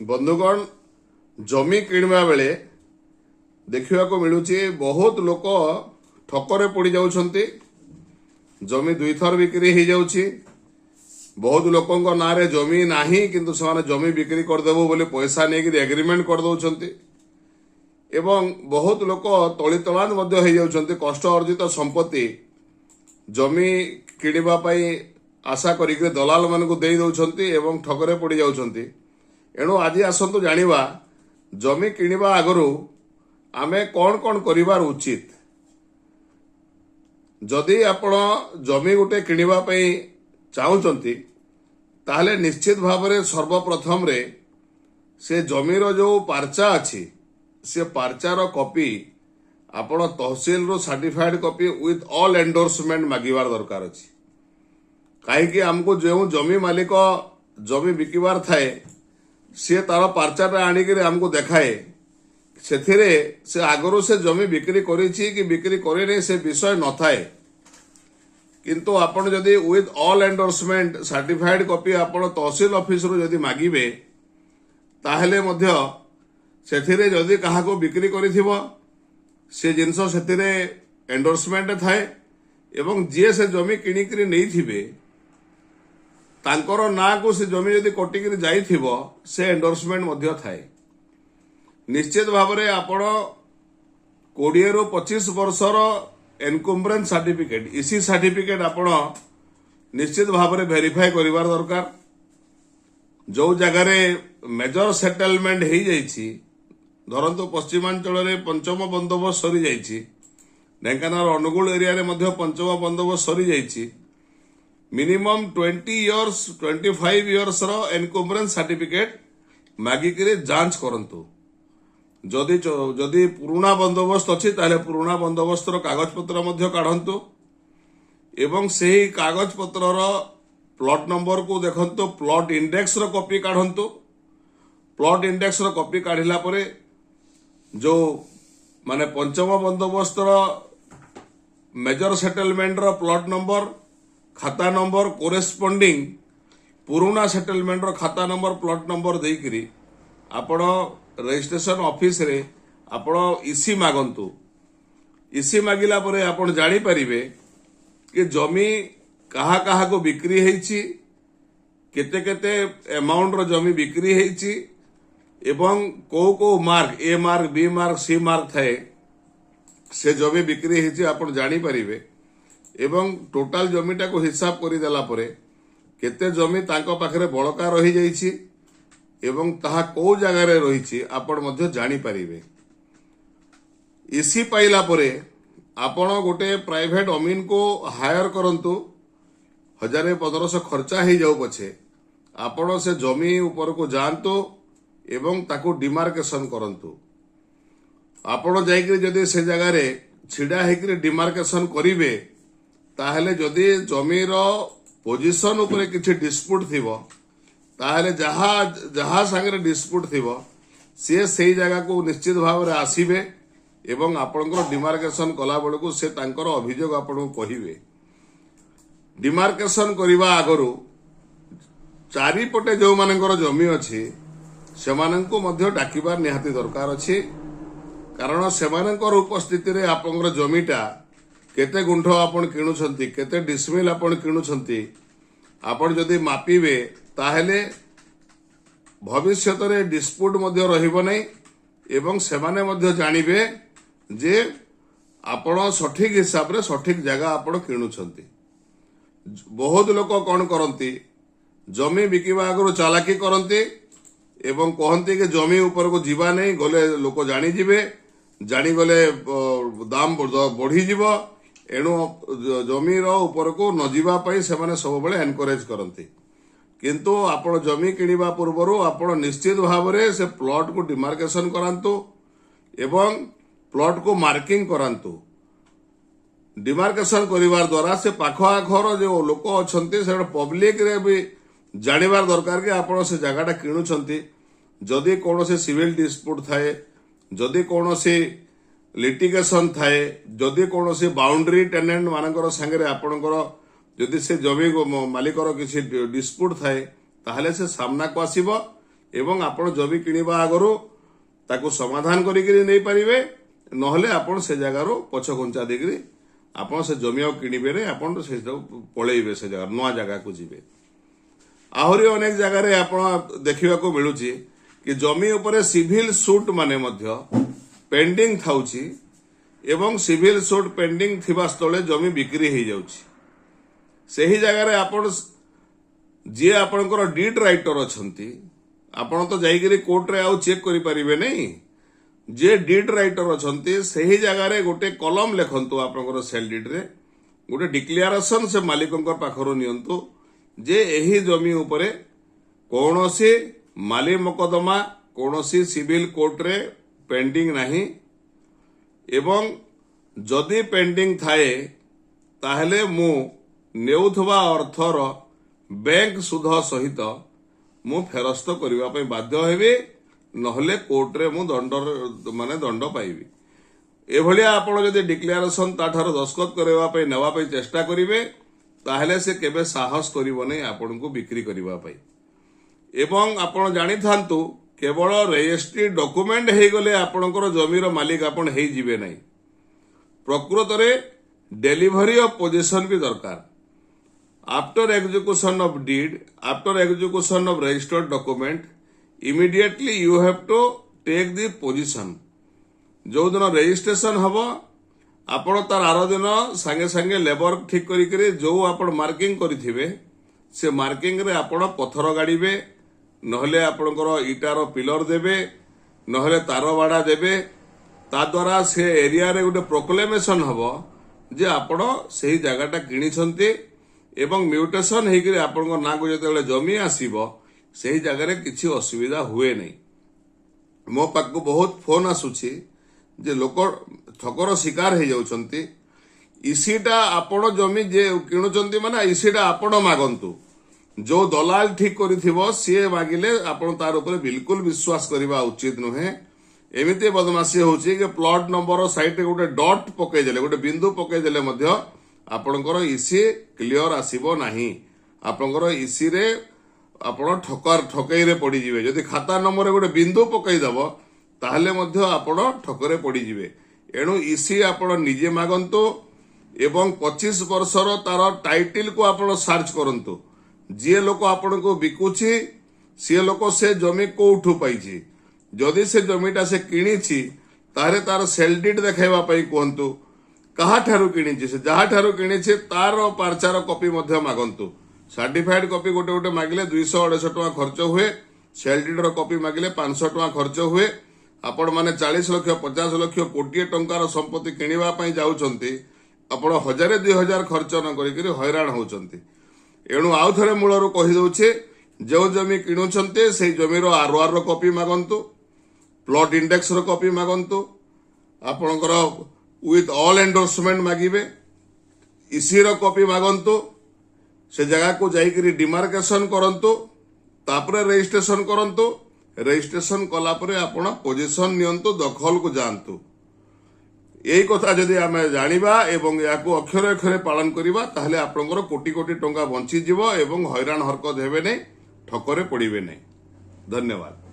बंधुगण जमी किणवा बेले देखा मिलूँ बहुत लोक ठकरे पड़ जाउछंती। जमी दुई थर बिक्री हो जाउछि। बहुत लोकों ना रे जमी नाही किंतु से जमी बिक्री करदेबू बोली पैसा नहीं एग्रीमेंट कर दउछंती एवं बहुत लोक तली तलांत मध्य हो जाउछंती। कष्ट अर्जित संपत्ति जमी किणवा पाई आशा करिक दलाल मानकु देई दउछंती एवं ठकरे पड़ जाउछंती। एणु आज आसतु जानिबा जमी किणवा आगरू आमे कौन कौन करिवार उचित। जदि आपण जमी गोटे किणवा पई चाहुचंती ताहले निश्चित भाव में सर्वप्रथम रे से जमीर जो पार्चा अच्छी से पार्चार कॉपी आपण तहसील रो certified copy with all endorsement मागिबार दरकार अछि। कहीं आमको जो जमी मालिक जमी बिकिबार थाए सी तार पार्चाटा आणिक आमको देखाए से आगरू से जमी बिक्री करिछि कि बिक्री करे से विषय न थाए। किंतु आपण जदि with all endorsement certified copy आपण तहसील ऑफिस रो जदि मागिबे ताहले मध्य सेथिरे जदि काहाको बिक्री करिथिबो से जिनस सेथिरे एंडोर्समेंट थाए एवं जे से जमी किणिकरी नैथिबे तांकर ना को से जमी जदि कटिकरी जाइथिबो से एंडोर्समेंट मध्य थाए। निश्चित भाव में आपण 20 ରୁ 25 वर्षर एनकम्बरेंस सर्टिफिकेट इसी सर्टिफिकेट आपण निश्चित भाव में वेरीफाई करिवार दरकार। जो जगार मेजर सेटलमेंट हो जाइछि धरंतु पश्चिमांचल में पंचम बंदोबस्त सरी जाइछि। ढेंकानाल अनुगुल एरिया रे मध्य पंचम बंदोबस्त सरी जाइछि। मिनिमम 20 इयर्स 25 इयर्स रो एनकम्बरेंस सर्टिफिकेट मागिक जांच करंतु। जदि जदि पुराना बंदोबस्त अच्छी ताले पुराना बंदोबस्त कागज पत्र मध्य काढंतु एवं सही कागज पत्र प्लॉट नंबर को देखंतु। प्लॉट इंडेक्स रो कॉपी काढंतु। प्लॉट इंडेक्स रो कॉपी काढिला परे जो माने पंचम बंदोबस्त मेजर सेटलमेंट रो प्लॉट नंबर खाता नंबर कोरेस्पोंडिंग पुराना सेटलमेंट रो खाता नंबर प्लॉट नंबर देकरी आपण रजिस्ट्रेशन ऑफिस रे आपण इसी मागंतु। इसी मागिला परे आपण जानी परिबे कि जमी कहा कहा को बिक्री हेछि केते केते अमाउंट रो जमी बिक्री हेछि एवं को mark A mark B mark C mark थाए से जमी बिक्री हेछि आपण जानी परिबे एवं टोटाल जमीटा को हिसाब करि देला परे केते जमी तांको पाखरे बळका रहि जाइछि एवं ताहा को जगह रे रही आपण मध्य जानी परिबे। इसी पाइला परे आपण गोटे प्राइवेट अमीन को हायर करंतु 1000-1500 खर्चा ही जाऊ पछे आपण से जमी ऊपर को जानतु एवं ताको डिमार्केशन करंतु। आपण जाइकरी जदि से जगह रे छिडा हेकरी डिमार्केशन करिवे ताहले जदि जमीर पोजीशन ऊपर किछि डिस्प्यूट थिबो ताहले जहा संगे डिस्प्यूट थिबो सी से जगह को निश्चित भाव में आसीबे एवं आपणकर डिमार्केशन कला बेलू से तांकर अभियोग आपन कहिबे। डिमार्केशन करबा आगरू चारिपटे जो मानकर जमी अछि सेमानंको मध्य डाकिबार निहाती दरकार अछि। कारण सेमानकर उपस्थिति रे आपनकर जमीटा केते गुंठ आपण किणुछंती केते डिसमिल आपण किणुछंती आपण जदि मापिबे ताहले भविष्य रे डिस्प्यूट मध्य रहिबो नै एवं सेमाने मध्य जानिबे जे आपण सठिक हिसाब रे सठिक जगह आपण किणुछंती। बहुत लोक कौन करती जमी बिकिबा आगु चालाकी करती एवं कहती कि जमी ऊपर को जीवा नहीं गले लोक जानी जिबे जानी गले दाम बढ़ी जीव एणु जमीर ऊपर को न जीवा पाई सेमाने सब बेले एनकरेज करती। किंतु आपण जमी किणवा पूर्व आपण निश्चित भाव में से प्लॉट को डिमार्केशन करांतु एवं प्लॉट को मार्किंग करांतु। डिमार्केशन करिवार द्वारा से पाख आखर जो लोक अच्छे से पब्लिक रे भी जानिबार दरकार कि आपण से जगहटा किणुछंती। जदि कौन से सिविल डिस्प्यूट थाए जदि कौन से लिटिगेशन थाए जदि कौन से बाउंड्री टेनेंट मानकर संगे आपणकर जदि से जमी मालिकर किसी डिस्प्यूट थाए ताहले से सामना को आसीबो एवं आपण जमी किनिबा आगरो ताको समाधान करिकरी नहीं पारिबे नहले आपण से जगार पछघुंचा देकरी आपण से जमी आ किनिबे रे आपण से पळेइबे से जगह नवा जगह को जिबे। आहरी अनेक जगह रे आपण देखिबा को मिलुची कि जमी उपरे सिविल सूट माने मध्य पेंडिंग थाउची एवं सिविल सूट पेंडिंग थिबा स्थले जमी बिक्री हो जाउची। सही जगह रे आपण जी आपणकर डीड राइटर अछंती आपण तो जाइकरी कोर्ट रे आउ चेक करि परिबे नहीं। जे डीड राइटर अछंती सही जगह रे गोटे कलम लेखंतु आपणकर सेल डीड रे गोटे डिक्लेरेशन से मालिकंकर पाखरो नियंतु जे एही जमी उपरे कौनसी माली मकदमा कौनसी सिविल कोर्ट रे पेंडिंग नहीं एवं जदि पेंडिंग थाए ताहले मु नेउथवा अर्थर बैंक सुध सहित मु फेरस्त करबा पई बाध्य हेबे नहले कोर्ट रे मु दंड पाइबी। एभलिया आपण जदि डिक्लेरेशन ताठार दस्खत करबा पई नेबा पई चेष्टा करिवे ताहले से केबे साहस करिवो नै आपण को बिक्री करबा पई। एवं आपण जानि थांतु केवल रजिस्ट्री डॉक्यूमेंट हे गले आपणकर जमीर मालिक आपण हे जिवे नै प्रकृत रे डेलीवरी ऑफ पोजीशन भी दरकार। After execution of deed after execution of registered document immediately you have to take the position. जो दिन रजिस्ट्रेशन हबो आपण तार आरो दिन संगे संगे लेबर ठीक करी जो आपण मार्किंग करिथिबे से मार्किंग रे आपण पत्थर गाड़ीबे नहले आपणकर इटार पिलर देबे नहले तार बाड़ा देबे ता द्वारा से एरिया रे गोटे प्रोक्लेमेशन हबो जे आपण सही जगहटा किनिछंती एवं म्यूटेशन हेकरी आपणकर ना को जते जमी आसीबो सही जगह रे किछि असुविधा हुए नहीं। मो पाक को बहुत फोन आसुछि जे लोक ठकर शिकार हो जाउछंती। इसीटा आपण जमी जे किणुचंती माने इसीटा आपण मागंतु जो दलाल ठीक करिथिबो सी मागिले आपण तार ऊपर बिल्कुल विश्वास करबा उचित नुहे। एमिते बदमाशी होछि कि प्लॉट नंबर साइड रे गोटे डॉट पकई देले गोटे बिंदु पकई देले मध्य आपणकर इसी क्लियर आसीबो नाही। आपणकर इसी रे आपण ठकई रे पड़ी जिवे। जदि खाता नंबर रे गोटे बिंदु पकई दबो ताहले मध्य आपण ठकरे पड़ी जिवे। एणु इसी आपण निजे मागंतु एवं 25 वर्षर तार टाइटिल को आपण सर्च करंतु। जे लोक आपण को बिकुछि से लोक से जमी कोठु पाइछि जदि से जमीटा से किणीछि तारे तार सेल डीड देखाइबा पई कहंतु कहा ठारू किणीछि से जहा ठारू किणीछि तार पार्चार कॉपी मध्य मागंतु। सर्टिफाइड कॉपी गोटे गोटे मागिले 200-250 टका खर्च हुए। सेल डीड रो कॉपी मागिले 500 टका खर्च हुए। आपण माने 40 लाख 50 लाख कोटी टंकार संपत्ति किनिबा पई जाउछंती आपण 1000-2000 खर्च न करिकरी हैरान होउछंती। एणु आउ थरे मूलरू कहि दउछे जो जमी किणुछंते से जमीर आरओआर रो कॉपी मागंतु प्लॉट इंडेक्स रो कॉपी मागंतु आपणकर विथ ऑल एंडोर्समेंट मागिबे इसी रो कॉपी मागंतु से जगह को जाइकरी डिमार्केशन करंतु तापरे रजिस्ट्रेशन करंतु रजिस्ट्रेशन कला परे आपण पोजीशन नियंतु दखल को जानतु। यही कथा जदि आमे जानिबा एवं याको अक्षरे अक्षरे पालन करिबा ताहले आपणकर कोटी कोटी टंका बंची जिवो एवं हैरान हरकत हेबे नै ठकरे पड़िबे नै। धन्यवाद।